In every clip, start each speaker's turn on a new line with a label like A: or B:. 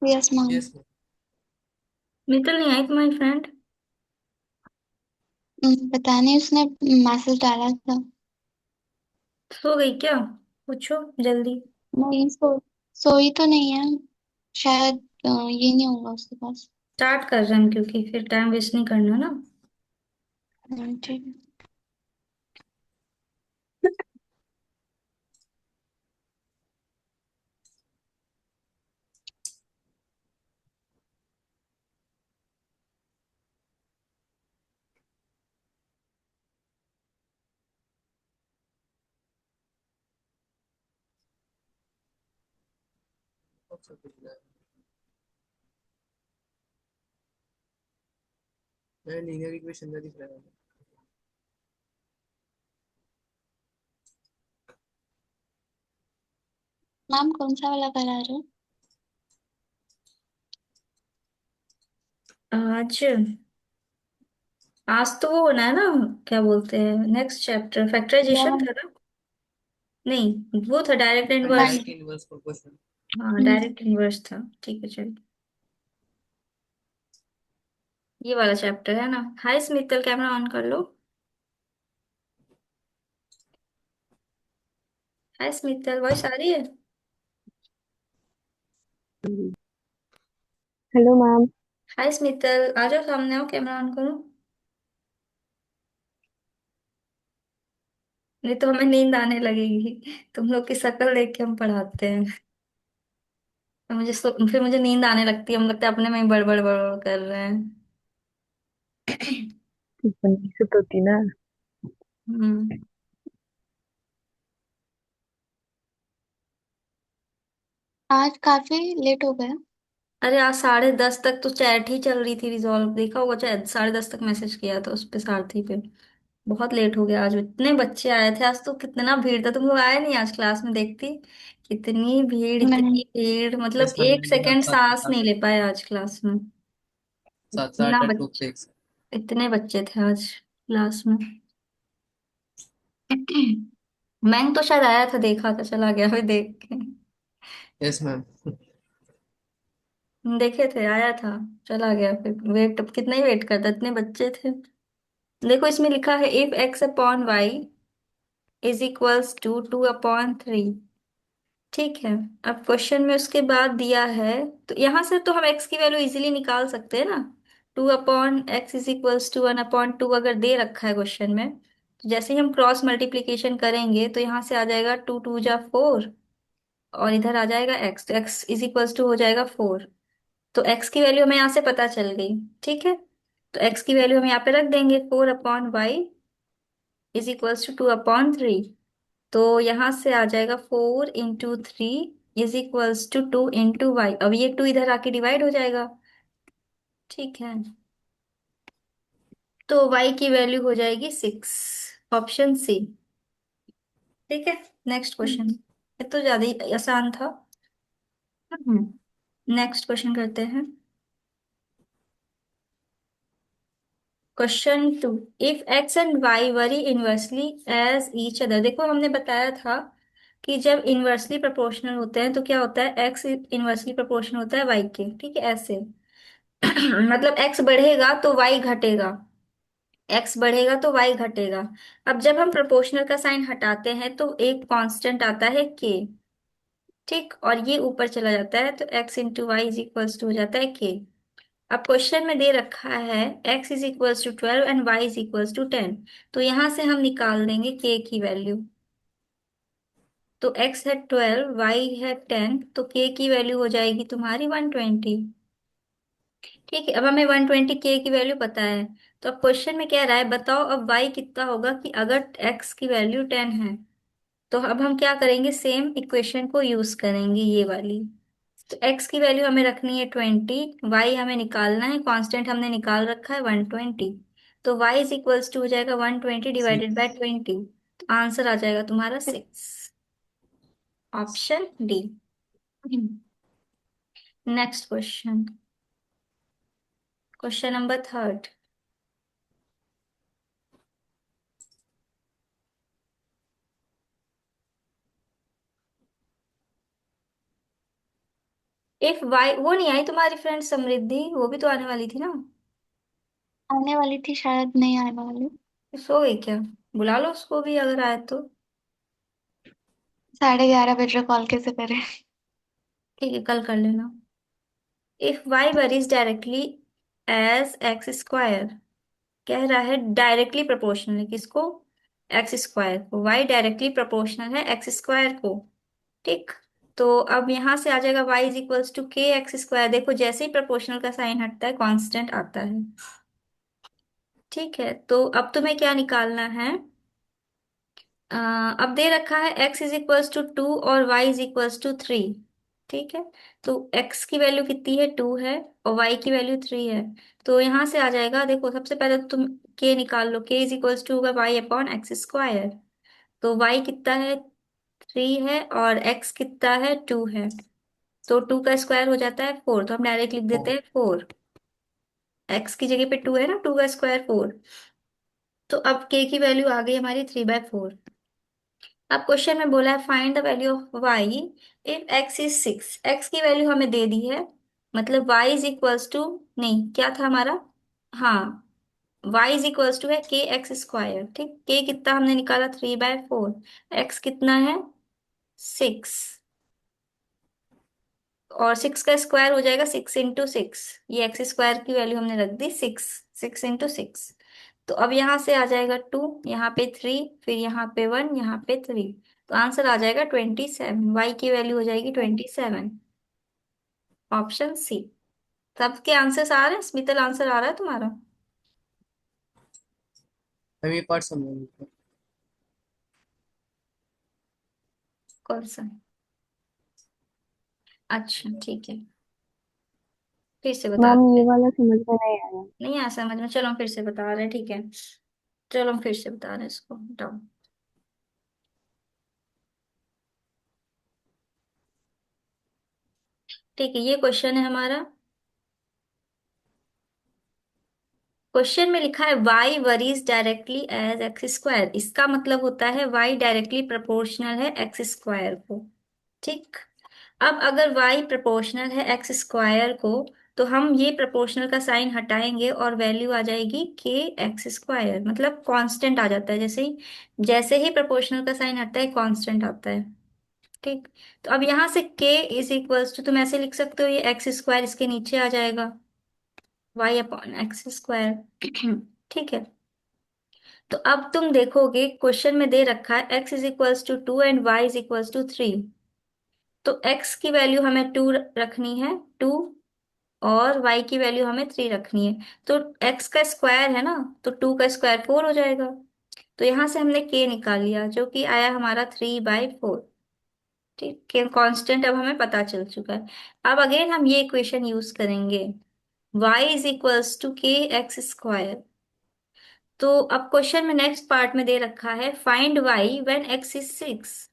A: Yes ma'am.
B: Yes ma'am.
A: Mittal नहीं आई तुम्हारी friend?
B: पता नहीं, उसने मैसेज डाला था।
A: सो गई क्या? पूछो जल्दी।
B: नहीं, सोई तो नहीं है। शायद ये नहीं होगा उसके पास।
A: स्टार्ट कर रहे हैं हम, क्योंकि फिर टाइम वेस्ट नहीं करना ना।
B: ठीक है। लीनियर इक्वेशन का दिख रहा है। मैम कौन सा वाला करा रहे हो?
A: आज आज तो वो होना है ना। क्या बोलते हैं, नेक्स्ट चैप्टर फैक्टराइजेशन
B: इलेवन।
A: था ना? नहीं, वो था direct inverse.
B: Direct inverse proportion.
A: हाँ, डायरेक्ट इनवर्स था। ठीक है, चलो। ये वाला चैप्टर है ना। हाय स्मितल, कैमरा ऑन कर लो। हाय स्मितल, वॉइस आ रही है?
B: Hello ma'am.
A: हाय स्मितल, आ जाओ सामने, आओ, कैमरा ऑन करो। नहीं तो हमें नींद आने लगेगी। तुम लोग की शक्ल देख के हम पढ़ाते हैं। तो फिर मुझे नींद आने लगती है, हम लगता है अपने में ही बड़बड़ बड़बड़ कर रहे हैं।
B: बनी से तो थी ना।
A: हम्म।
B: आज काफी लेट हो गया।
A: अरे आज 10:30 तक तो चैट ही चल रही थी। रिजॉल्व देखा होगा, चैट 10:30 तक मैसेज किया था उस पे, सारथी पे। बहुत लेट हो गया। आज इतने बच्चे आए थे, आज तो कितना भीड़ था। तुम लोग आए नहीं आज क्लास में, देखती कितनी भीड़,
B: नहीं।
A: इतनी भीड़, मतलब
B: यस मैम,
A: एक
B: मैंने देखा
A: सेकंड
B: सात
A: सांस
B: सात
A: नहीं ले पाए आज क्लास में।
B: सात
A: इतना
B: सात आठ लोग
A: बच्चे,
B: थे एक साथ।
A: इतने बच्चे थे आज क्लास में। मैंग तो शायद आया था, देखा था, चला गया फिर देख के।
B: Yes ma'am.
A: देखे थे, आया था, चला गया फिर। वेट कितना ही वेट करता, इतने बच्चे थे। देखो इसमें लिखा है if X upon Y is equals to 2/3। ठीक है। अब क्वेश्चन में उसके बाद दिया है, तो यहां से तो हम एक्स की वैल्यू इजीली निकाल सकते हैं ना। 2/x इज इक्वल्स टू 1/2 अगर दे रखा है क्वेश्चन में, तो जैसे ही हम क्रॉस मल्टीप्लीकेशन करेंगे तो यहाँ से आ जाएगा 2 2 जा 4, और इधर आ जाएगा एक्स, तो एक्स इज इक्वल्स टू हो जाएगा 4। तो एक्स की वैल्यू हमें यहाँ से पता चल गई। ठीक है। तो एक्स की वैल्यू हम यहाँ पे रख देंगे, 4/y इज इक्वल्स टू 2/3। तो यहाँ से आ जाएगा 4 × 3 इज इक्वल्स टू 2 × y। अब ये 2 इधर आके डिवाइड हो जाएगा। ठीक है। तो y की वैल्यू हो जाएगी 6। Option C. ठीक है। Next question. ये तो ज्यादा ही आसान था। नेक्स्ट क्वेश्चन करते हैं। Question 2। If X and Y vary inversely as each other. देखो हमने बताया था कि जब इनवर्सली प्रोपोर्शनल होते हैं तो क्या होता है, एक्स इनवर्सली प्रोपोर्शनल होता है वाई के। ठीक है, ऐसे। मतलब एक्स बढ़ेगा तो वाई घटेगा, एक्स बढ़ेगा तो वाई घटेगा। अब जब हम प्रोपोर्शनल का साइन हटाते हैं तो एक कांस्टेंट आता है के। ठीक, और ये ऊपर चला जाता है तो x × y is equals to हो जाता है के। अब क्वेश्चन में दे रखा है x is equals to 12 and y is equals to 10। तो यहां से हम निकाल देंगे k की वैल्यू। तो x है 12, y है 10, तो k की वैल्यू हो जाएगी तुम्हारी 120। ठीक है। अब हमें 120 के की वैल्यू पता है। तो अब क्वेश्चन में कह रहा है बताओ अब y कितना होगा, कि अगर x की वैल्यू 10 है। तो अब हम क्या करेंगे, सेम इक्वेशन को यूज करेंगे, ये वाली। तो x की वैल्यू हमें रखनी है 20, y हमें निकालना है, कांस्टेंट हमने निकाल रखा है 120। तो y इज इक्वल्स टू हो जाएगा 120 डिवाइडेड बाय 20। तो आंसर आ जाएगा तुम्हारा 6। Option D. Next question. Question number 3। If Y, वो नहीं आई तुम्हारी फ्रेंड समृद्धि? वो भी तो आने वाली थी ना।
B: आने वाली थी, शायद नहीं आने वाली।
A: सो गई क्या? बुला लो उसको भी अगर आए तो।
B: 11:30 बजे कॉल कैसे करें?
A: ठीक है, कल कर लेना। If Y varies directly as X square, कह रहा है डायरेक्टली प्रोपोर्शनल है किसको? एक्स स्क्वायर को। वाई डायरेक्टली प्रोपोर्शनल है एक्स स्क्वायर को। ठीक। तो अब यहां से आ जाएगा y is equals to K X square. देखो जैसे ही प्रोपोर्शनल का साइन हटता है कांस्टेंट आता है। ठीक है, तो अब तुम्हें क्या निकालना है? अ, अब दे रखा है x इज इक्वल्स टू 2 और y इज इक्वल्स टू 3। ठीक है, तो x की वैल्यू कितनी है? 2 है, और y की वैल्यू 3 है। तो यहां से आ जाएगा, देखो सबसे पहले तो तुम k निकाल लो। k इज इक्वल्स टू होगा y अपॉन एक्स स्क्वायर। तो y कितना है? 3 है, और x कितना है? 2 है। तो 2 का स्क्वायर हो जाता है 4, तो हम डायरेक्ट लिख देते हैं 4। x की जगह पे 2 है ना, 2 का स्क्वायर 4। तो अब k की वैल्यू आ गई हमारी 3/4। अब क्वेश्चन में बोला है find the value of y if x is 6। x की वैल्यू हमें दे दी है, मतलब y इज इक्वल्स टू, नहीं क्या था हमारा, हाँ, y इज इक्वल्स टू है के एक्स स्क्वायर। ठीक, k कितना हमने निकाला? 3/4। x कितना है? 6। और 6 का स्क्वायर हो जाएगा 6 इंटू 6। ये एक्स स्क्वायर की वैल्यू हमने रख दी 6। 6 इंटू 6। तो अब यहाँ से आ जाएगा 2, यहाँ पे 3, फिर यहाँ पे 1, यहाँ पे 3। तो आंसर आ जाएगा 27। वाई की वैल्यू हो जाएगी 27। Option C. सबके आंसर्स आ रहे हैं? स्मितल आंसर आ रहा है तुम्हारा?
C: अभी पढ़ समझ।
A: कौन सा? अच्छा ठीक है, फिर से बता
D: मैम ये
A: रहे।
D: वाला समझ में नहीं आया।
A: नहीं आया समझ में? चलो हम फिर से बता रहे हैं, ठीक है। चलो हम फिर से बता रहे हैं, इसको हटाओ। ठीक है, ये क्वेश्चन है हमारा। क्वेश्चन में लिखा है y varies directly as X square. इसका मतलब होता है y डायरेक्टली प्रोपोर्शनल है एक्स स्क्वायर को। ठीक। अब अगर y प्रोपोर्शनल है एक्स स्क्वायर को, तो हम ये प्रोपोर्शनल का साइन हटाएंगे और वैल्यू आ जाएगी के एक्स स्क्वायर, मतलब कांस्टेंट आ जाता है। जैसे ही प्रोपोर्शनल का साइन हटता है कांस्टेंट आता है। ठीक। तो अब यहाँ से k इज इक्वल्स टू, तुम ऐसे लिख सकते हो, ये एक्स स्क्वायर इसके नीचे आ जाएगा, y अपॉन एक्स स्क्वायर। ठीक है, तो अब तुम देखोगे क्वेश्चन में दे रखा है x is equals to 2 and y is equals to 3। तो x की वैल्यू हमें 2 रखनी है, 2, और y की वैल्यू हमें 3 रखनी है। तो x का स्क्वायर है ना, तो 2 का स्क्वायर 4 हो जाएगा। तो यहां से हमने k निकाल लिया, जो कि आया हमारा 3/4। ठीक है, कांस्टेंट अब हमें पता चल चुका है। अब अगेन हम ये इक्वेशन यूज करेंगे, y is equals to K X square. तो अब क्वेश्चन में नेक्स्ट पार्ट में दे रखा है find y when x is 6।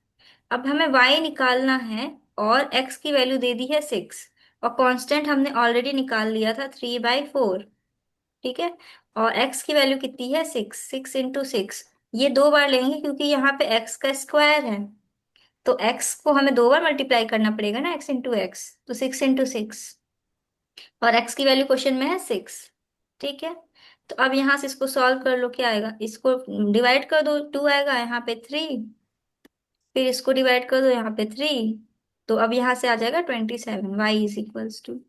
A: अब हमें y निकालना है, और x की वैल्यू दे दी है 6, और कांस्टेंट हमने ऑलरेडी निकाल लिया था 3/4। ठीक है, और x की वैल्यू कितनी है? 6। 6 इंटू 6, ये दो बार लेंगे क्योंकि यहाँ पे x का स्क्वायर है। तो x को हमें दो बार मल्टीप्लाई करना पड़ेगा ना, x इंटू x। तो 6 इंटू 6, और x की वैल्यू क्वेश्चन में है 6। ठीक है, तो अब यहां से इसको सॉल्व कर लो, क्या आएगा? इसको डिवाइड कर दो, 2 आएगा, यहाँ पे 3, फिर इसको डिवाइड कर दो, यहाँ पे 3। तो अब यहाँ से आ जाएगा 27। वाई इज इक्वल्स टू,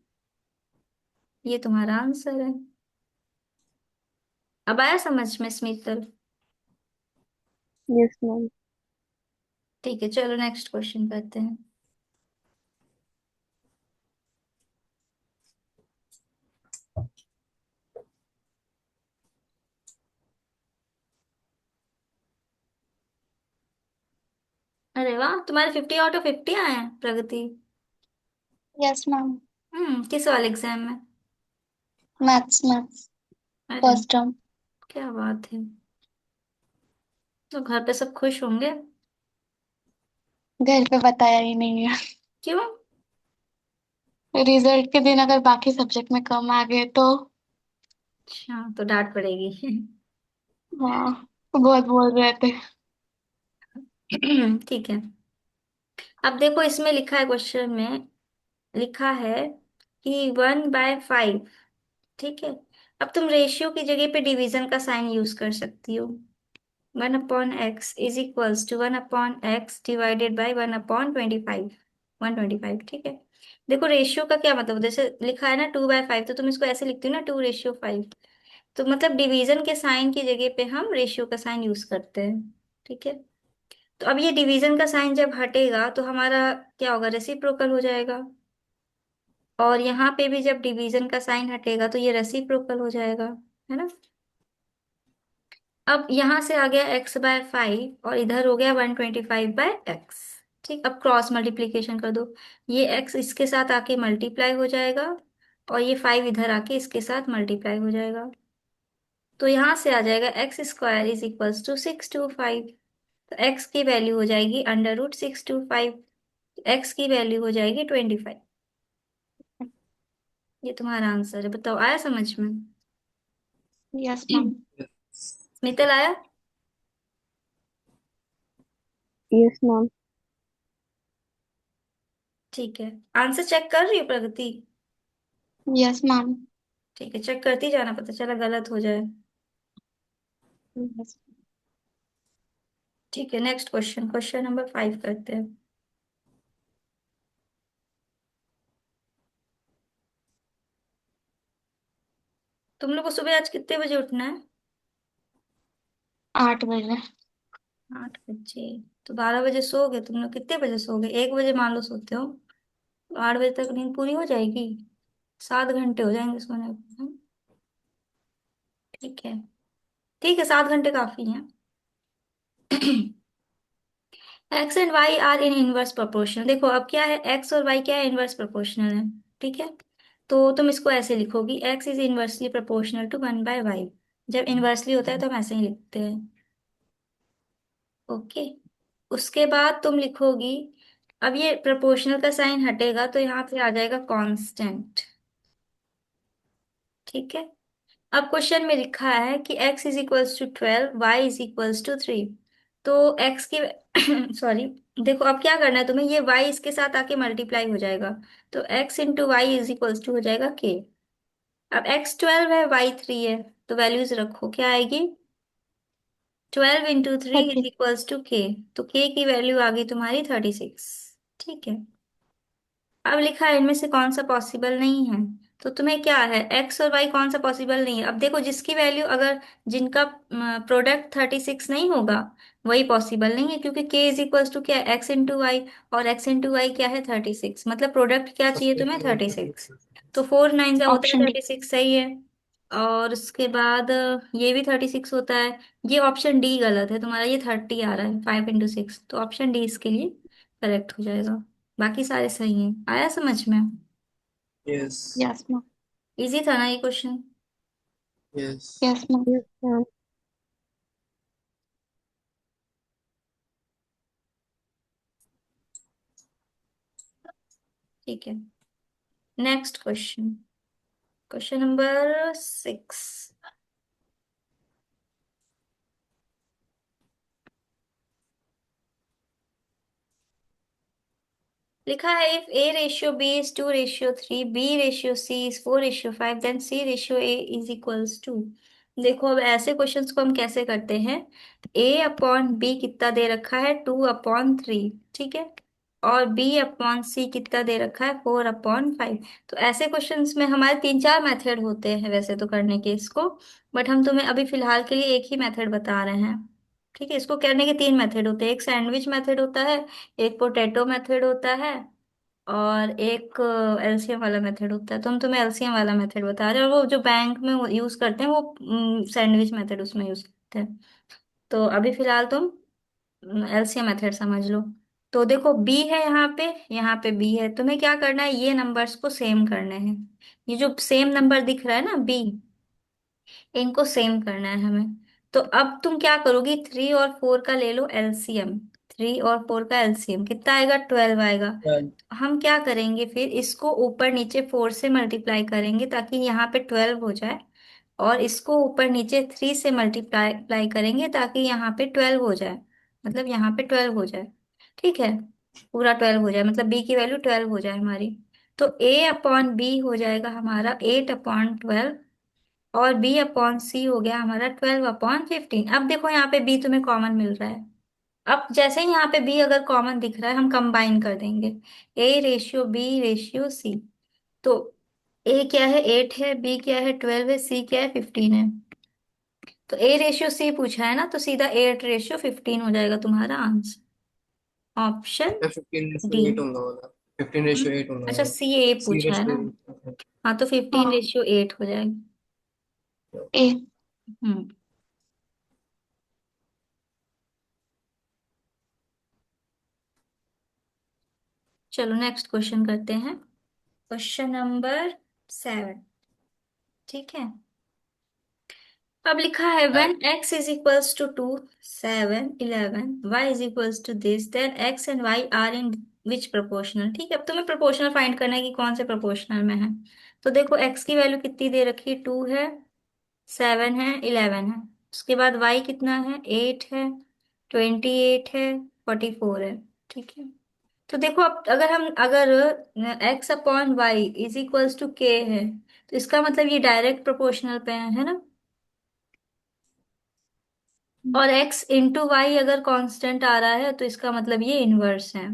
A: ये तुम्हारा आंसर है। अब आया समझ में स्मितल?
D: Yes ma'am.
A: ठीक है, चलो नेक्स्ट क्वेश्चन करते हैं। अरे वाह, तुम्हारे 50 आउट ऑफ 50 आए हैं प्रगति।
B: Yes ma'am.
A: किस वाले एग्जाम में?
B: Maths maths.
A: अरे,
B: फर्स्ट टर्म।
A: क्या बात है। तो घर पे सब खुश होंगे।
B: घर पे बताया ही नहीं है।
A: क्यों?
B: रिजल्ट के दिन अगर बाकी सब्जेक्ट में कम आ गए तो।
A: अच्छा, तो डांट पड़ेगी।
B: हाँ, बहुत बोल रहे थे।
A: ठीक है, अब देखो इसमें लिखा है क्वेश्चन में, लिखा है कि 1/5। ठीक है। अब तुम रेशियो की जगह पे डिवीजन का साइन यूज कर सकती हो। 1/x is equals to 1/x divided by 1/25। 125, ठीक है। देखो रेशियो का क्या मतलब, जैसे लिखा है ना 2/5, तो तुम इसको ऐसे लिखती हो ना 2:5। तो मतलब डिवीजन के साइन की जगह पे हम रेशियो का साइन यूज करते हैं। ठीक है। तो अब ये डिवीजन का साइन जब हटेगा तो हमारा क्या होगा, रेसिप्रोकल हो जाएगा। और यहाँ पे भी जब डिवीजन का साइन हटेगा तो ये रेसिप्रोकल हो जाएगा, है ना। अब यहाँ से आ गया x/5 और इधर हो गया 125/x। ठीक, अब क्रॉस मल्टीप्लीकेशन कर दो। ये x इसके साथ आके मल्टीप्लाई हो जाएगा और ये 5 इधर आके इसके साथ मल्टीप्लाई हो जाएगा। तो यहाँ से आ जाएगा x² इज इक्वल्स टू 625। तो x की वैल्यू हो जाएगी √625। x की वैल्यू हो जाएगी 25। ये तुम्हारा आंसर है, बताओ आया समझ में।
B: Yes ma'am.
C: Yes.
A: मित्तल आया।
B: Yes ma'am.
A: ठीक है, आंसर चेक कर रही हो प्रगति।
B: Yes ma'am.
A: ठीक है, चेक करती जाना, पता चला गलत हो जाए।
B: यस।
A: ठीक है, नेक्स्ट क्वेश्चन, क्वेश्चन नंबर 5 करते हैं। तुम लोग को सुबह आज कितने बजे उठना है।
B: 8 बजे।
A: 8 बजे। तो 12 बजे सोओगे, तुम लोग कितने बजे सोओगे, 1 बजे मान लो सोते हो, तो 8 बजे तक नींद पूरी हो जाएगी। 7 घंटे हो जाएंगे सोने को, हाँ? ठीक है। ठीक है, 7 घंटे काफी हैं। X and Y are in inverse proportional. देखो अब क्या है, एक्स और वाई क्या है, इनवर्स प्रोपोर्शनल है। ठीक है। तो तुम इसको ऐसे लिखोगी, x is inversely proportional to 1/y। जब इनवर्सली होता है तो हम ऐसे ही लिखते हैं। ओके। उसके बाद तुम लिखोगी, अब ये प्रोपोर्शनल का साइन हटेगा तो यहाँ पे आ जाएगा कांस्टेंट। ठीक है। अब क्वेश्चन में लिखा है कि x is equals to 12, Y is equals to 3। तो x की सॉरी, देखो अब क्या करना है तुम्हें, ये y इसके साथ आके मल्टीप्लाई हो जाएगा। तो x into Y is equals to हो जाएगा k। अब x 12 है, y 3 है, तो वैल्यूज रखो, क्या आएगी, 12 × 3 इज
B: 30।
A: Equals to k। तो k की वैल्यू आ गई तुम्हारी 36। ठीक है। अब लिखा है इनमें से कौन सा पॉसिबल नहीं है। तो तुम्हें क्या है, एक्स और वाई कौन सा पॉसिबल नहीं है। अब देखो जिसकी वैल्यू अगर, जिनका प्रोडक्ट 36 नहीं होगा, वही पॉसिबल नहीं है, क्योंकि के इज इक्वल्स टू क्या है, x × y। और x × y क्या है, 36, मतलब प्रोडक्ट क्या चाहिए तुम्हें, 36। तो 4 9 होता है
B: ऑप्शन डी।
A: 36, सही है। और उसके बाद ये भी 36 होता है। ये ऑप्शन डी गलत है तुम्हारा, ये 30 आ रहा है, 5 × 6, तो ऑप्शन डी इसके लिए करेक्ट हो जाएगा। बाकी सारे सही हैं, आया समझ में।
C: Yes.
B: Yes ma'am.
A: इजी था ना ये क्वेश्चन।
C: Yes.
B: Yes ma'am. Yes ma'am.
A: ठीक है, नेक्स्ट क्वेश्चन, क्वेश्चन नंबर 6। लिखा है if A/B is 2/3, B/C is 4/5, then C/A is equals to. देखो अब ऐसे क्वेश्चंस को हम कैसे करते हैं, A/B कितना दे रखा है, 2/3, ठीक है। और B/C कितना दे रखा है, 4/5। तो ऐसे क्वेश्चंस में हमारे 3 4 मेथड होते हैं वैसे तो करने के इसको, बट हम तुम्हें अभी फिलहाल के लिए एक ही मेथड बता रहे हैं। ठीक है, इसको करने के 3 मेथड होते हैं, एक सैंडविच मेथड होता है, एक पोटैटो मेथड होता है, और एक एलसीएम वाला मेथड होता है। तो हम तुम्हें एलसीएम वाला मेथड बता रहे हैं, और वो जो बैंक में यूज करते हैं वो सैंडविच मेथड उसमें यूज करते हैं। तो अभी फिलहाल तुम एलसीएम मेथड समझ लो। तो देखो बी है यहाँ पे बी है, तुम्हें क्या करना है, ये नंबर्स को सेम करने हैं। ये जो सेम नंबर दिख रहा है ना बी, इनको सेम करना है हमें। तो अब तुम क्या करोगी, 3 और 4 का ले लो एलसीएम। 3 और 4 का एलसीएम कितना आएगा, 12 आएगा।
C: Well,
A: हम क्या करेंगे फिर, इसको ऊपर नीचे 4 से मल्टीप्लाई करेंगे ताकि यहाँ पे 12 हो जाए, और इसको ऊपर नीचे 3 से मल्टीप्लाई अप्लाई करेंगे ताकि यहाँ पे 12 हो जाए, मतलब यहाँ पे 12 हो जाए। ठीक है, पूरा 12 हो जाए, मतलब बी की वैल्यू 12 हो जाए हमारी। तो ए अपॉन बी हो जाएगा हमारा 8/12, और बी अपॉन सी हो गया हमारा 12/15। अब देखो यहाँ पे बी तुम्हें कॉमन मिल रहा है। अब जैसे ही यहाँ पे बी अगर कॉमन दिख रहा है, हम कंबाइन कर देंगे A ratio B ratio C. तो ए क्या है, 8 है, बी क्या है, 12 है, सी क्या है, 15 है। तो ए रेशियो सी पूछा है ना, तो सीधा 8/15 हो जाएगा तुम्हारा आंसर, ऑप्शन
C: मैं 15 रेशियो
A: डी।
C: 8 होगा वाला, 15 रेशियो 8 होगा
A: अच्छा,
C: वाला।
A: सी ए
C: सी
A: पूछा है ना।
C: रेशियो।
A: हाँ, तो 15/8 हो जाएगा।
B: ए।
A: हम्म। चलो नेक्स्ट क्वेश्चन करते हैं, क्वेश्चन नंबर 7। ठीक है। अब लिखा है when x is equals to 2, 7, 11, y is equals to this, then x and y are in which proportional. ठीक है, अब तुम्हें प्रोपोर्शनल फाइंड करना है कि कौन से प्रोपोर्शनल में है। तो देखो x की वैल्यू कितनी दे रखी है, 2 है, 7 है, 11 है। उसके बाद y कितना है, 8 है, 28 है, 44 है। ठीक है। तो देखो, अब अगर x upon Y is equals to K है, तो इसका मतलब ये डायरेक्ट प्रोपोर्शनल पे है ना। और x इंटू वाई अगर कांस्टेंट आ रहा है, तो इसका मतलब ये इनवर्स है।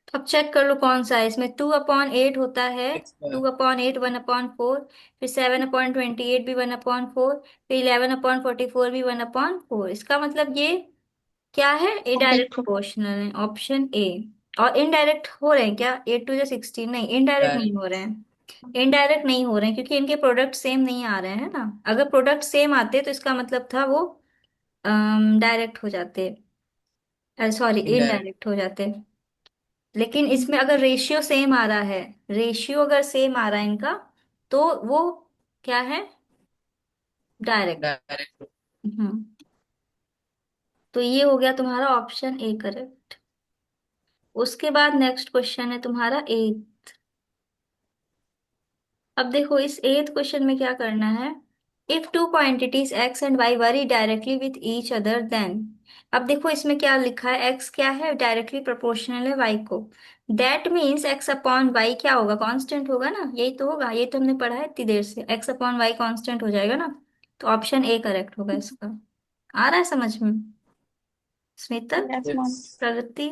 A: तो अब चेक कर लो कौन सा है इसमें। 2/8 होता है,
C: एक्स का
A: 2/8 1/4, फिर 7/28 भी 1/4, फिर 11/44 भी 1/4। इसका मतलब ये क्या है, इनडायरेक्ट
B: डायरेक्ट।
A: प्रोपोर्शनल है, ऑप्शन ए। और इनडायरेक्ट हो रहे हैं क्या, 8 to the 16, नहीं इनडायरेक्ट नहीं हो
C: डायरेक्ट।
A: रहे हैं। इनडायरेक्ट नहीं हो रहे हैं क्योंकि इनके प्रोडक्ट सेम नहीं आ रहे हैं ना। अगर प्रोडक्ट सेम आते तो इसका मतलब था वो डायरेक्ट हो जाते, सॉरी
C: इनडायरेक्ट।
A: इनडायरेक्ट हो जाते। लेकिन इसमें अगर रेशियो सेम आ रहा है, रेशियो अगर सेम आ रहा है इनका, तो वो क्या है, डायरेक्ट।
C: डायरेक्ट।
A: हम्म। तो ये हो गया तुम्हारा ऑप्शन ए करेक्ट। उसके बाद नेक्स्ट क्वेश्चन है तुम्हारा 8। अब देखो इस 8th क्वेश्चन में क्या करना है। If two quantities x and y vary directly with each other then. अब देखो इसमें क्या लिखा है, x क्या है, डायरेक्टली प्रोपोर्शनल है y को। That means x upon Y क्या होगा, कांस्टेंट होगा ना, यही तो होगा, ये तो हमने पढ़ा है इतनी देर से, x अपॉन वाई कांस्टेंट हो जाएगा ना। तो ऑप्शन ए करेक्ट होगा इसका। आ रहा है समझ में, स्मिता,
B: यस
C: यस।
B: मैम।
A: प्रगति,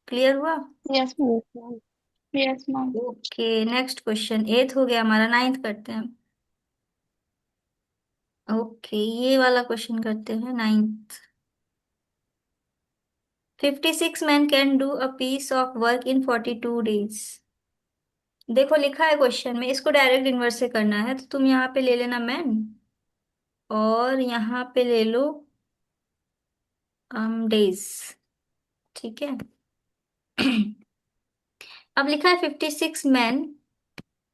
A: क्लियर हुआ।
B: Yes ma'am. Yes ma'am.
A: Okay, next question 8th हो गया हमारा, 9th करते हैं। ओके, ये वाला क्वेश्चन करते हैं 9th। 56 men can do a piece of work in 42 days। देखो लिखा है क्वेश्चन में, इसको डायरेक्ट इन्वर्स से करना है, तो तुम यहाँ पे ले लेना मैन, और यहाँ पे ले लो डेज। ठीक है। अब लिखा है 56 men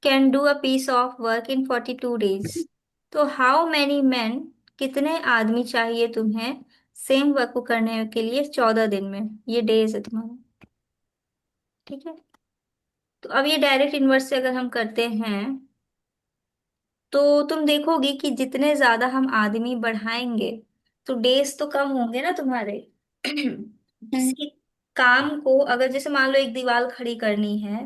A: can do a piece of work in 42 days। तो हाउ मैनी मैन, कितने आदमी चाहिए तुम्हें सेम वर्क को करने के लिए 14 दिन में। ये डेज है तुम्हारा। ठीक है। तो अब ये डायरेक्ट इन्वर्स से अगर हम करते हैं, तो तुम देखोगी कि जितने ज्यादा हम आदमी बढ़ाएंगे, तो डेज तो कम होंगे ना तुम्हारे। किसी काम को अगर जैसे मान लो एक दीवार खड़ी करनी है,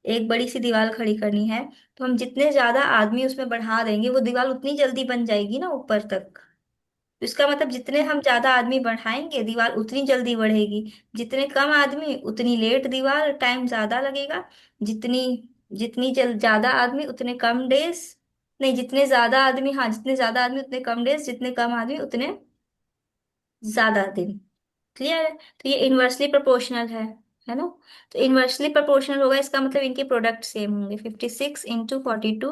A: एक बड़ी सी दीवार खड़ी करनी है, तो हम जितने ज्यादा आदमी उसमें बढ़ा देंगे, वो दीवार उतनी जल्दी बन जाएगी ना ऊपर तक। तो इसका मतलब जितने हम ज्यादा आदमी बढ़ाएंगे, दीवार उतनी जल्दी बढ़ेगी। जितने कम आदमी उतनी लेट, दीवार टाइम ज्यादा लगेगा। जितनी जितनी ज्यादा आदमी उतने कम डेज, नहीं जितने ज्यादा आदमी, हाँ जितने ज्यादा आदमी उतने कम डेज, जितने कम आदमी उतने ज्यादा दिन। क्लियर है। तो ये इनवर्सली प्रोपोर्शनल है ना। तो इनवर्सली प्रोपोर्शनल होगा, इसका मतलब इनके प्रोडक्ट सेम होंगे। 56 × 42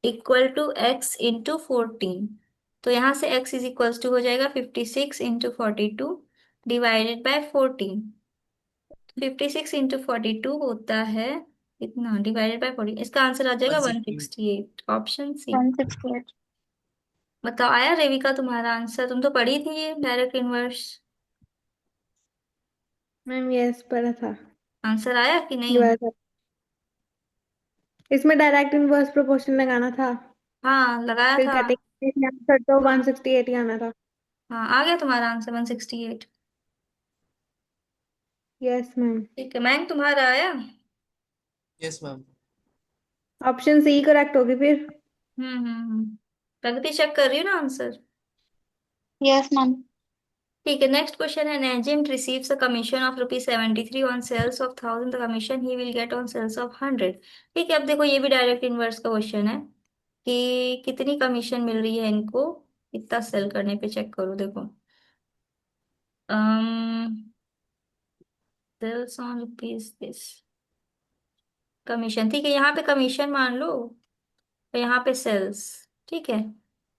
A: इक्वल टू x × 14। तो यहाँ से x इज इक्वल्स टू हो जाएगा 56 × 42 डिवाइडेड बाय 14। 56 × 42 होता है इतना, डिवाइडेड बाय 14, इसका आंसर आ जाएगा
C: 160।
A: 168, ऑप्शन सी।
B: 168।
A: बताओ आया रेविका तुम्हारा आंसर, तुम तो पढ़ी थी ये डायरेक्ट इनवर्स।
D: मैम यस पढ़ा था।
A: आंसर आया कि नहीं।
D: दोबारा था। इसमें डायरेक्ट इनवर्स प्रोपोर्शन लगाना था,
A: हाँ लगाया
D: फिर
A: था।
D: कटिंग आंसर तो 168 ही आना था।
A: हाँ आ गया तुम्हारा आंसर 168।
D: Yes ma'am.
A: ठीक है मैम, तुम्हारा आया।
C: Yes ma'am.
D: Option C correct होगी फिर।
A: प्रगति चेक कर रही हो ना आंसर?
B: Yes ma'am.
A: ठीक है, नेक्स्ट क्वेश्चन है, Najim receives a commission of ₹73 on sales of 1,000, the commission he will get on sales of 100। ठीक है, अब देखो ये भी डायरेक्ट इनवर्स का क्वेश्चन है कि कितनी कमीशन मिल रही है इनको इतना सेल करने पे। चेक करो, देखो sales on rupees this commission. ठीक है, यहाँ पे कमीशन मान लो और यहाँ पे सेल्स। ठीक है,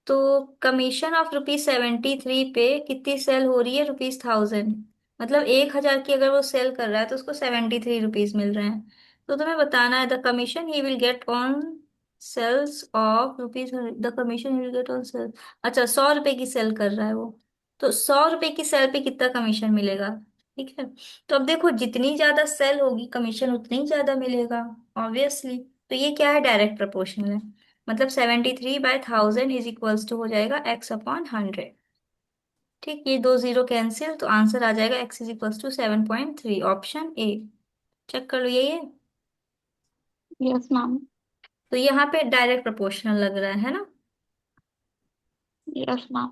A: तो कमीशन ऑफ ₹73 पे कितनी सेल हो रही है? ₹1000। मतलब 1000 की अगर वो सेल कर रहा है तो उसको ₹73 मिल रहे हैं। तो तुम्हें बताना है the commission he will get on sales of rupees, the commission he will get on sales. अच्छा, 100 रुपए की सेल कर रहा है वो, तो 100 रुपए की सेल पे कितना कमीशन मिलेगा? ठीक है, तो अब देखो जितनी ज्यादा सेल होगी कमीशन उतनी ही ज्यादा मिलेगा, ऑब्वियसली। तो ये क्या है? डायरेक्ट प्रोपोर्शनल है। मतलब 73/1000 इज इक्वल्स टू हो जाएगा x/100। ठीक, ये दो जीरो कैंसिल, तो आंसर आ जाएगा x is equals to 7.3, option A. Check कर लो, यही है।
B: Yes ma'am.
A: तो यहाँ पे डायरेक्ट प्रोपोर्शनल लग रहा है ना?
B: Yes ma'am.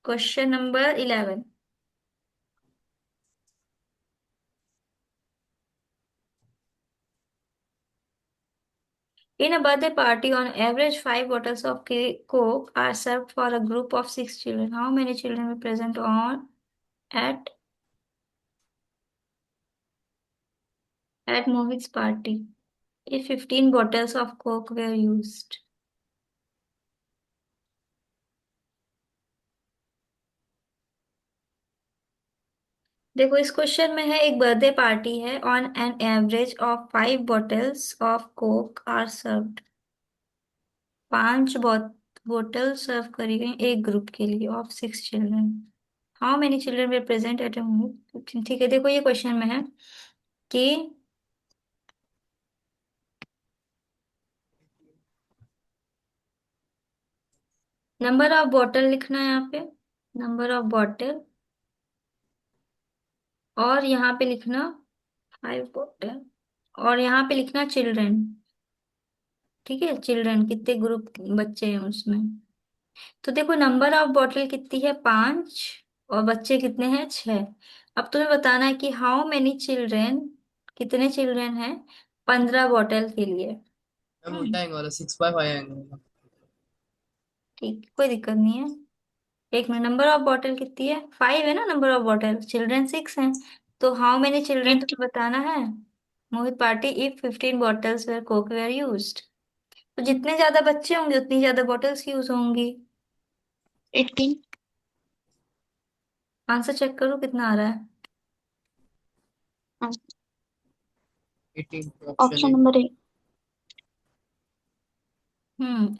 A: Question number 11। In a birthday party, on average, 5 bottles of Coke are served for a group of 6 children. How many children were present on at Mohit's party if 15 bottles of Coke were used? देखो इस question में है, एक birthday party है, on an average of 5 bottles of Coke are served. 5 बोतल serve करी गई एक ग्रुप के लिए of 6 children. How many children were present at a. ठीक है, देखो ये क्वेश्चन में है कि नंबर ऑफ बॉटल लिखना है यहाँ पे, नंबर ऑफ बॉटल, और यहाँ पे लिखना 5 बॉटल, और यहाँ पे लिखना चिल्ड्रन। ठीक है, चिल्ड्रन कितने ग्रुप बच्चे हैं उसमें। तो देखो नंबर ऑफ बॉटल कितनी है? 5, और बच्चे कितने हैं? 6। अब तुम्हें बताना है कि हाउ मेनी चिल्ड्रेन, कितने चिल्ड्रेन हैं 15 बॉटल के लिए।
C: मैम उल्टा आएंगे वाला 6/5 आएंगे।
A: ठीक, कोई दिक्कत नहीं है। एक मिनट, नंबर ऑफ बॉटल कितनी है? 5 है ना नंबर ऑफ बॉटल, चिल्ड्रेन 6 हैं। तो हाउ मेनी चिल्ड्रेन
B: 18।
A: तुम्हें बताना है Mohit party if 15 bottles were Coke were used. तो जितने ज्यादा बच्चे होंगे उतनी ज्यादा बॉटल्स यूज होंगी।
B: 18।
A: आंसर चेक करो कितना आ रहा है।
B: हाँ।
C: 18 option
B: option
C: A.
B: Number A.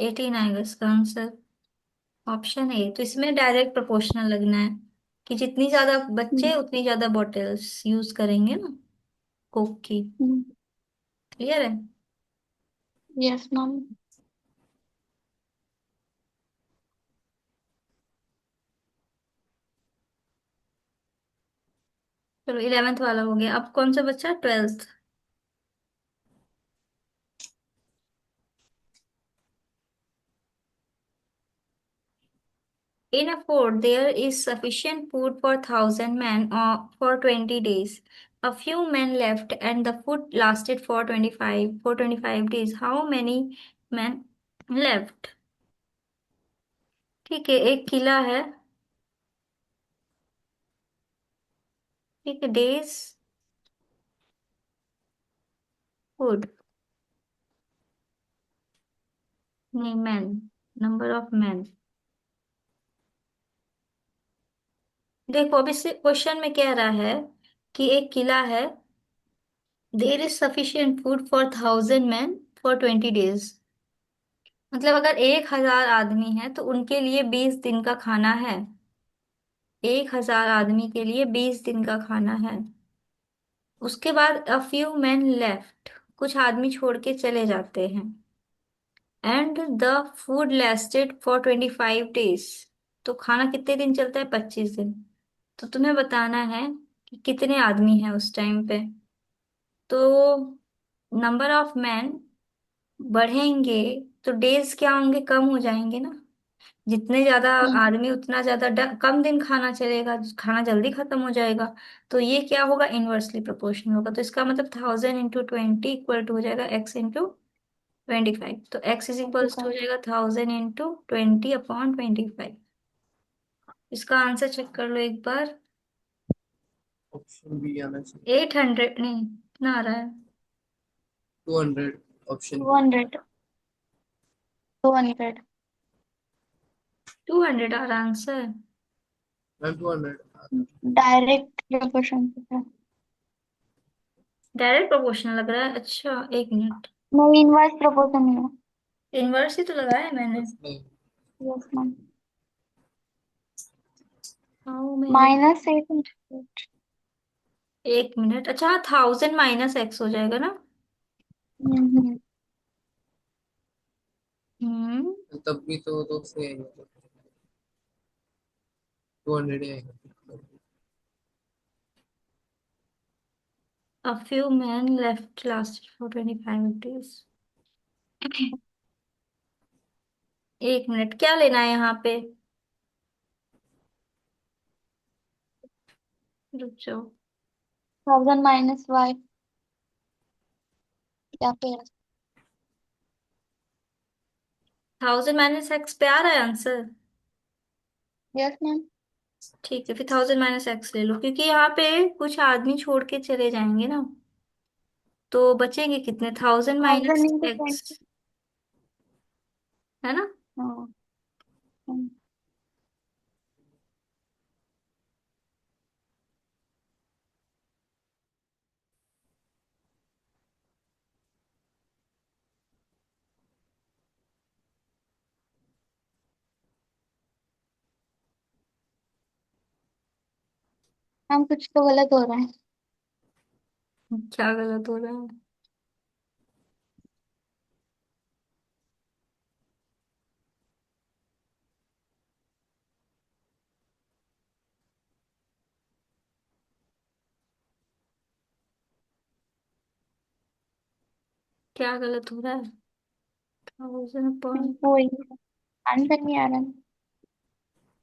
A: 18 आएगा इसका आंसर, ऑप्शन ए। तो इसमें डायरेक्ट प्रोपोर्शनल लगना है कि जितनी ज्यादा बच्चे उतनी ज्यादा बॉटल्स यूज करेंगे ना कोक की। क्लियर है?
B: Yes ma'am.
A: चलो 11th वाला हो गया, अब कौन सा बच्चा? 12th। In a fort, there is sufficient food for 1,000 men for 20 days. A few men left, and the food lasted for 25 days. How many men left? ठीक है, एक किला है। ठीक है, डेज फूड, नहीं मैन, नंबर ऑफ मैन। देखो अब इस क्वेश्चन में कह रहा है कि एक किला है, there is sufficient food for 1,000 men for 20 days। मतलब अगर 1,000 आदमी है तो उनके लिए 20 दिन का खाना है। 1,000 आदमी के लिए 20 दिन का खाना है। उसके बाद अ फ्यू मैन लेफ्ट, कुछ आदमी छोड़ के चले जाते हैं। And the food lasted for 25 days। तो खाना कितने दिन चलता है? 25 दिन। तो तुम्हें बताना है कि कितने आदमी हैं उस टाइम पे। तो नंबर ऑफ मैन बढ़ेंगे तो डेज क्या होंगे, कम हो जाएंगे ना। जितने ज्यादा
B: हम्म,
A: आदमी उतना ज्यादा कम दिन खाना चलेगा, खाना जल्दी खत्म हो जाएगा। तो ये क्या होगा, इनवर्सली प्रोपोर्शनल होगा। तो इसका मतलब 1000 × 20 इक्वल टू हो जाएगा x × 25। तो x इज इक्वल्स
B: ठीक
A: टू
B: है।
A: हो जाएगा 1000 × 20/25। इसका आंसर चेक कर लो एक बार।
C: ऑप्शन बी आना चाहिए।
A: 800 नहीं, कितना आ रहा है?
C: 200, ऑप्शन
B: टू
C: बी।
B: हंड्रेड 200।
A: 200 आ रहा आंसर।
C: मैम 200।
B: डायरेक्ट प्रोपोर्शन से है।
A: डायरेक्ट प्रोपोर्शनल लग रहा है। अच्छा एक मिनट,
B: नहीं, इनवर्स प्रोपोर्शन है।
A: इनवर्स ही तो लगाया है मैंने।
C: नहीं।
B: Yes ma'am.
A: How many,
B: -800।
A: एक मिनट। अच्छा हाँ, 1000 - x हो जाएगा ना।
B: हम्म।
A: हम्म।
C: तब भी तो सही है, 200 ही आएगा।
A: A few men left lasted for 25 days। एक मिनट, क्या लेना है यहाँ पे? रुक जाओ।
B: 1000 - y या फिर।
A: 1000 - x पे आ रहा है आंसर।
B: Yes ma'am.
A: ठीक है, फिर 1000 - x ले लो, क्योंकि यहाँ पे कुछ आदमी छोड़ के चले जाएंगे ना। तो बचेंगे कितने, 1000
B: 1000
A: -
B: इंटू
A: x,
B: 20।
A: है ना।
B: हाँ। हम्म, मैम कुछ तो गलत हो रहा है।
A: क्या गलत हो रहा है? क्या गलत हो रहा है? 1000
B: वही आंसर नहीं आ रहा है।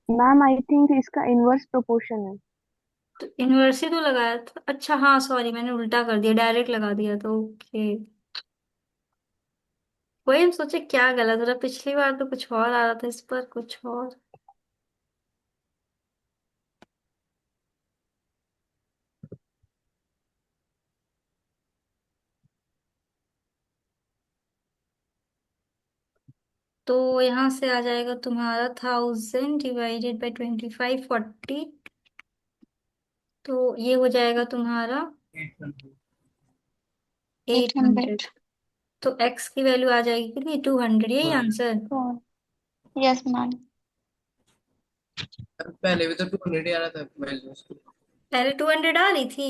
D: मैम आई थिंक इसका इनवर्स प्रोपोर्शन है।
A: तो इनवर्स ही तो लगाया था। अच्छा हाँ सॉरी, मैंने उल्टा कर दिया, डायरेक्ट लगा दिया तो ओके। वही हम सोचे क्या गलत हो रहा, पिछली बार तो कुछ और आ रहा था, इस पर कुछ और। तो यहाँ से आ जाएगा तुम्हारा 1000 ÷ 25, 40। तो ये हो जाएगा तुम्हारा
C: 800।
A: 800।
B: 800।
A: तो x की वैल्यू आ जाएगी कितनी, 200, यही
C: 200।
A: आंसर।
B: तो यस मैम।
C: पहले भी तो 200 ही आ रहा था वैल्यू उसकी।
A: पहले 200 आ रही थी।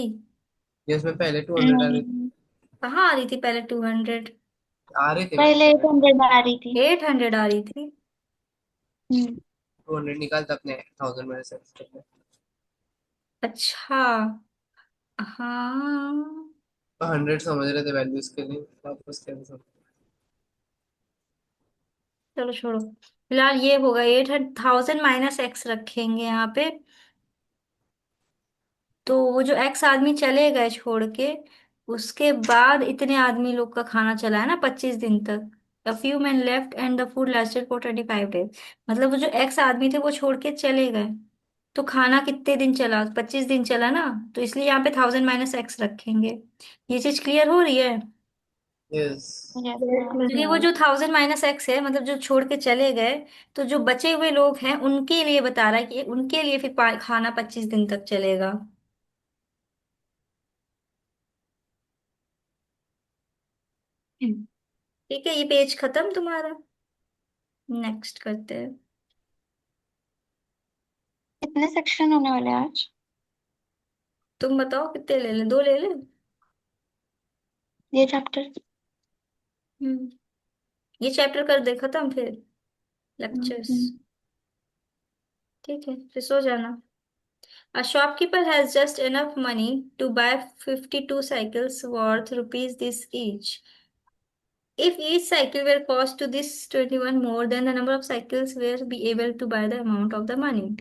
C: यस में पहले 200 आ रही थी।
B: नहीं,
A: कहाँ आ रही थी पहले 200?
C: आ रहे थे मैम
B: पहले
C: पहले।
B: 800 आ रही थी।
A: 800 आ रही थी।
B: हम्म।
C: 200 निकालता अपने 1000 में से करके।
A: अच्छा हाँ,
C: तो 100 समझ रहे थे वैल्यूज के लिए, वापस कैसे समझ।
A: चलो छोड़ो। फिलहाल ये होगा 1000 - x रखेंगे यहाँ पे। तो वो जो x आदमी चले गए छोड़ के, उसके बाद इतने आदमी लोग का खाना चला है ना 25 दिन तक। A few men left and the food lasted for 25 days। मतलब वो जो x आदमी थे वो छोड़ के चले गए, तो खाना कितने दिन चला, 25 दिन चला ना। तो इसलिए यहाँ पे 1000 - x रखेंगे। ये चीज क्लियर हो रही है?
C: यस।
B: Yes
D: yes
B: ma'am.
A: क्योंकि वो
D: मैम।
A: जो 1000 - x है, मतलब जो छोड़ के चले गए, तो जो बचे हुए लोग हैं उनके लिए बता रहा है कि उनके लिए फिर खाना 25 दिन तक चलेगा। ठीक है, ये पेज खत्म तुम्हारा। नेक्स्ट करते हैं।
B: कितने सेक्शन होने वाले हैं आज?
A: तुम बताओ कितने ले ले, दो ले ले।
B: ये चैप्टर।
A: हम्म, ये चैप्टर कर दे खत्म फिर लेक्चर्स।
B: हम्म।
A: ठीक है, फिर सो जाना। A shopkeeper has just enough money to buy 52 cycles worth rupees this each. If each cycle were cost to this 21 more, then the number of cycles will be able to buy the amount of the money.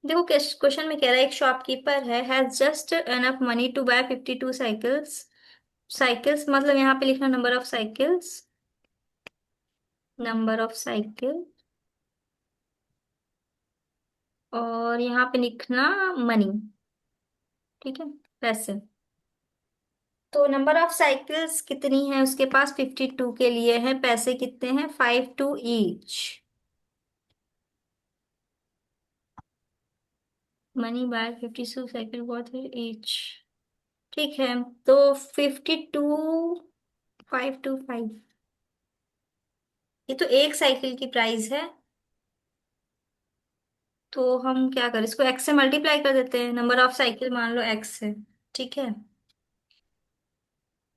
A: देखो question में कह रहा है एक shopkeeper है has just enough money to buy 52 cycles. Cycles मतलब यहाँ पे लिखना number of cycles, number of cycle, और यहाँ पे लिखना मनी, ठीक है, पैसे। तो नंबर ऑफ साइकिल्स कितनी है उसके पास, 52 के लिए है, पैसे कितने हैं, 52 each. Money by 52 cycle worth each, ठीक है। तो 52, 525, ये तो एक साइकिल की प्राइस है। तो हम क्या करें, इसको एक्स से मल्टीप्लाई कर देते हैं, नंबर ऑफ साइकिल मान लो एक्स है, ठीक है।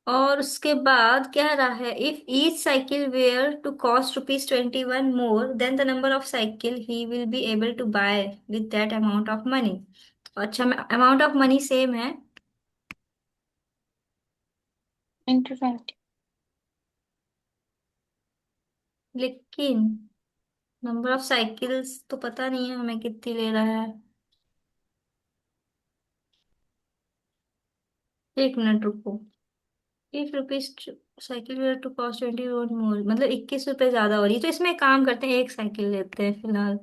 A: और उसके बाद कह रहा है if each cycle were to cost rupees 21 more than the number of cycle he will be able to buy with that amount of money. अच्छा, अमाउंट ऑफ मनी सेम है,
B: इंटू 20।
A: लेकिन नंबर ऑफ साइकिल्स तो पता नहीं है हमें कितनी ले रहा है। एक मिनट रुको। एक रुपीज साइकिल टू कॉस्ट 21 मोर, मतलब 21 रुपए ज्यादा हो रही है, तो इसमें एक काम करते हैं, एक साइकिल लेते हैं फिलहाल।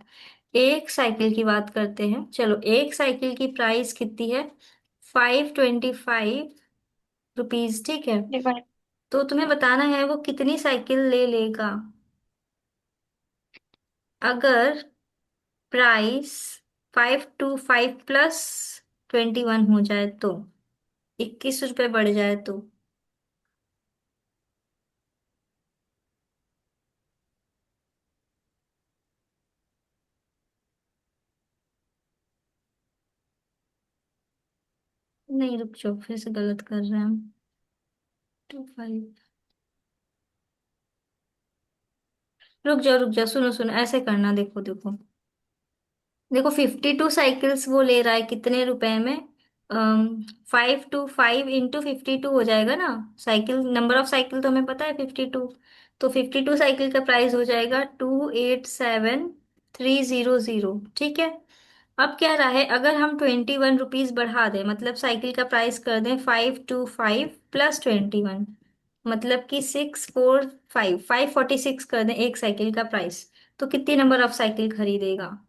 A: एक साइकिल की बात करते हैं, चलो एक साइकिल की प्राइस कितनी है, 525 रुपीज, ठीक है।
B: डिवाइड।
A: तो तुम्हें बताना है वो कितनी साइकिल ले लेगा अगर प्राइस 525 प्लस 21 हो जाए, तो 21 रुपए बढ़ जाए तो। नहीं रुक जाओ, फिर से गलत कर रहे हैं हम। 25, रुक जाओ, सुनो सुनो, ऐसे करना, देखो देखो देखो, 52 साइकिल्स वो ले रहा है कितने रुपए में, 525 इंटू 52 हो जाएगा ना। साइकिल नंबर ऑफ साइकिल तो हमें पता है 52, तो 52 साइकिल का प्राइस हो जाएगा 287,300, ठीक है। अब कह रहा है अगर हम 21 रुपीज बढ़ा दें, मतलब साइकिल का प्राइस कर दें 525 प्लस 21, मतलब कि 645, 546 कर दें एक साइकिल का प्राइस, तो कितनी नंबर ऑफ साइकिल खरीदेगा।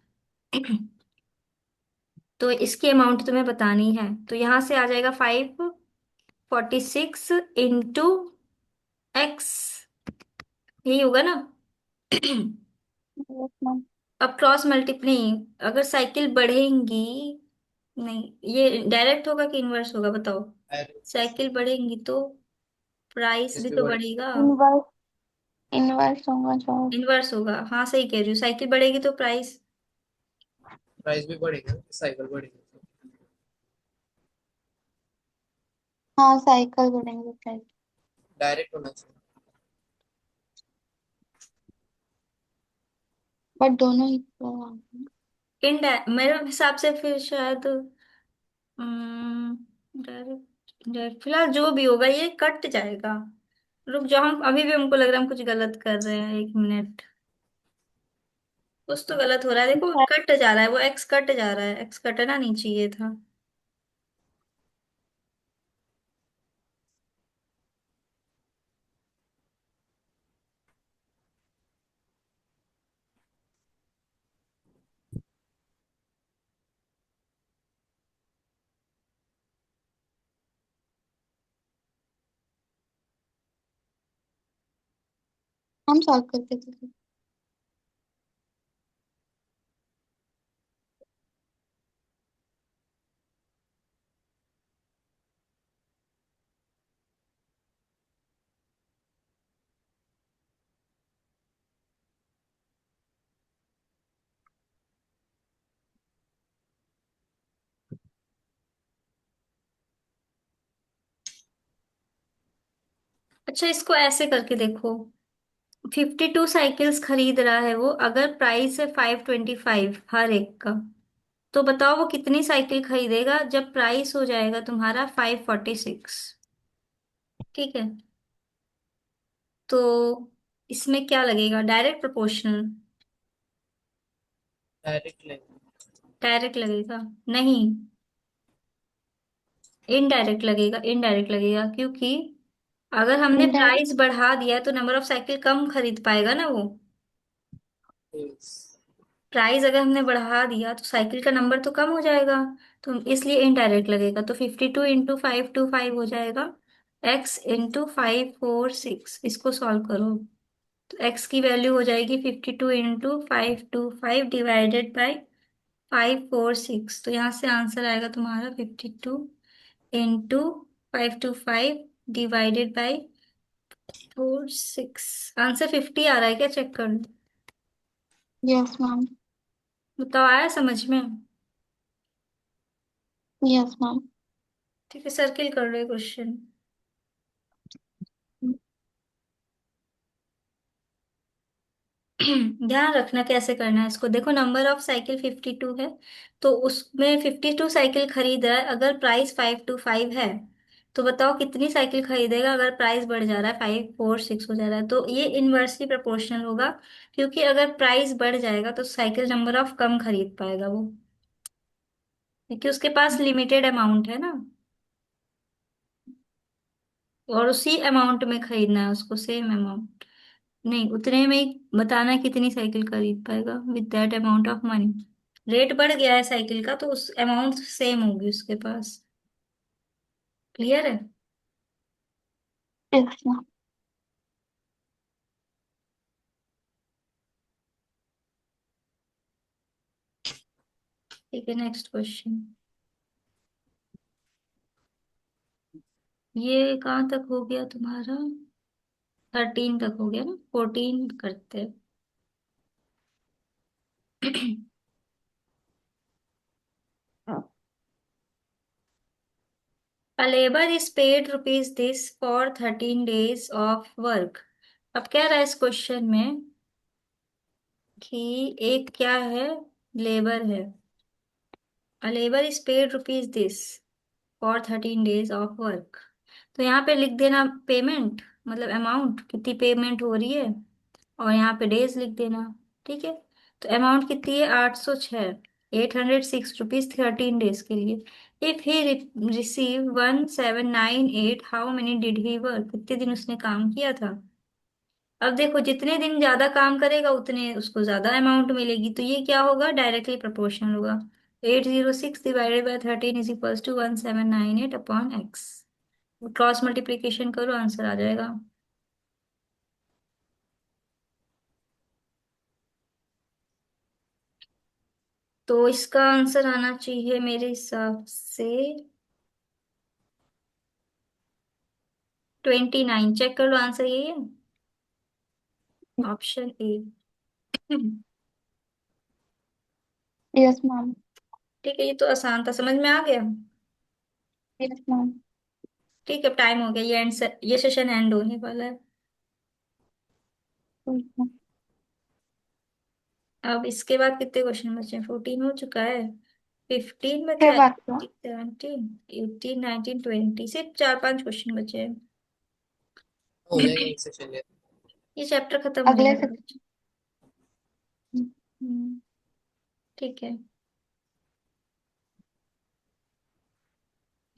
A: तो इसकी अमाउंट तुम्हें बतानी है, तो यहां से आ जाएगा 546 इंटू एक्स, यही होगा ना। अब क्रॉस मल्टीप्लाई नहीं, अगर साइकिल बढ़ेंगी, नहीं ये डायरेक्ट होगा कि इनवर्स होगा बताओ। साइकिल बढ़ेंगी तो प्राइस
C: इस
A: भी
C: भी
A: तो
C: बढ़े,
A: बढ़ेगा।
D: इनवर्स।
B: इनवर्स होगा जॉब।
A: इनवर्स होगा, हाँ सही कह रही हूँ, साइकिल बढ़ेगी तो प्राइस।
C: प्राइस भी बढ़ेगा, साइकिल बढ़ेगी।
B: हाँ, साइकिल बढ़ेंगे प्राइस।
C: डायरेक्ट होना चाहिए।
B: बट दोनों इक्वल आ गए।
A: मेरे हिसाब से फिर शायद डायरेक्ट डायरेक्ट, फिलहाल जो भी होगा ये कट जाएगा। रुक जाओ, हम अभी भी हमको लग रहा है हम कुछ गलत कर रहे हैं, एक मिनट। कुछ तो गलत हो रहा है, देखो कट जा रहा है, वो एक्स कट जा रहा है, एक्स कटना नहीं चाहिए था।
B: हम सॉल्व करके थे।
A: अच्छा, इसको ऐसे करके देखो, 52 साइकिल्स खरीद रहा है वो, अगर प्राइस है 525 हर एक का, तो बताओ वो कितनी साइकिल खरीदेगा जब प्राइस हो जाएगा तुम्हारा 546। ठीक है, तो इसमें क्या लगेगा, direct proportional?
C: Direct line.
A: Direct लगेगा? नहीं, इनडायरेक्ट लगेगा, इनडायरेक्ट लगेगा, क्योंकि अगर हमने
B: इनडायरेक्ट।
A: प्राइस बढ़ा दिया तो नंबर ऑफ साइकिल कम खरीद पाएगा ना वो।
C: यस।
A: प्राइस अगर हमने बढ़ा दिया तो साइकिल का नंबर तो कम हो जाएगा, तो इसलिए इनडायरेक्ट लगेगा। तो 52 × 525 हो जाएगा, x × 546। इसको सॉल्व करो तो x की वैल्यू हो जाएगी 52 × 525 डिवाइडेड बाई 546। तो यहाँ से आंसर आएगा तुम्हारा 52 × 525 डिवाइडेड बाई 46। आंसर 50 आ रहा है क्या, चेक कर लो।
B: Yes ma'am.
A: बताओ आया समझ में?
B: Yes ma'am.
A: ठीक है, सर्किल कर लो क्वेश्चन। ध्यान रखना कैसे करना है इसको। देखो नंबर ऑफ साइकिल 52 है, तो उसमें 52 साइकिल खरीद रहा है, अगर प्राइस 525 है, तो बताओ कितनी साइकिल खरीदेगा अगर प्राइस बढ़ जा रहा है, 546 हो जा रहा है। तो ये इनवर्सली प्रोपोर्शनल होगा, क्योंकि अगर प्राइस बढ़ जाएगा तो साइकिल नंबर ऑफ कम खरीद पाएगा वो, क्योंकि उसके पास लिमिटेड अमाउंट है ना, और उसी अमाउंट में खरीदना है उसको, सेम अमाउंट नहीं, उतने में ही बताना है कितनी साइकिल खरीद पाएगा with that amount of money. Rate बढ़ गया है साइकिल का तो उस अमाउंट सेम होगी उसके पास। क्लियर है?
B: Yes ma'am.
A: ठीक है, नेक्स्ट क्वेश्चन। ये कहाँ तक हो गया तुम्हारा, 13 तक हो गया ना, 14 करते हैं। A labor is paid rupees this for 13 days of work। अब क्या रहा है इस क्वेश्चन में कि एक क्या है, लेबर है। A labor is paid rupees this for 13 days of work। तो यहाँ पे लिख देना पेमेंट, मतलब अमाउंट कितनी पेमेंट हो रही है, और यहाँ पे डेज लिख देना। ठीक है, तो अमाउंट कितनी है, 806, 806 रुपीज 13 डेज के लिए। If he receive 1798, how many did he work, कितने दिन उसने काम किया था। अब देखो जितने दिन ज्यादा काम करेगा उतने उसको ज्यादा अमाउंट मिलेगी, तो ये क्या होगा, डायरेक्टली प्रोपोर्शनल होगा। 806 divided by 13 is equals to 1798 upon x. Cross multiplication करो, आंसर आ जाएगा। तो इसका आंसर आना चाहिए मेरे हिसाब से 29। चेक कर लो, आंसर यही है, ऑप्शन ए।
B: Yes ma'am.
A: ठीक है, ये तो आसान था, समझ में आ गया।
B: Yes ma'am.
A: ठीक है, टाइम हो गया, ये एंड, ये सेशन एंड होने वाला है। अब इसके बाद कितने क्वेश्चन बचे हैं, 14 हो चुका है, 15 बचा
B: फिर
A: है,
B: बात करो।
A: 17, 18, 19, 20, सिर्फ 4-5 क्वेश्चन बचे हैं।
C: हो जाएगा एक सेशन ये।
A: ये चैप्टर खत्म होने
B: अगले
A: वाला
B: से।
A: है। ठीक है,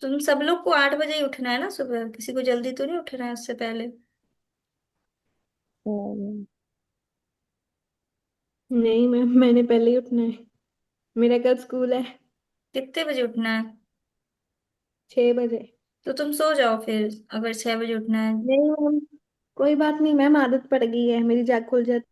A: तुम सब लोग को 8 बजे ही उठना है ना सुबह, किसी को जल्दी तो नहीं उठना है उससे पहले।
D: हम्म, नहीं मैम, मैंने पहले ही उठना है। मेरा कल स्कूल है।
A: कितने बजे उठना है?
D: 6 बजे।
A: तो तुम सो जाओ फिर, अगर 6 बजे उठना है।
D: नहीं मैम, कोई बात नहीं मैम, आदत पड़ गई है मेरी, जाग खुल जाती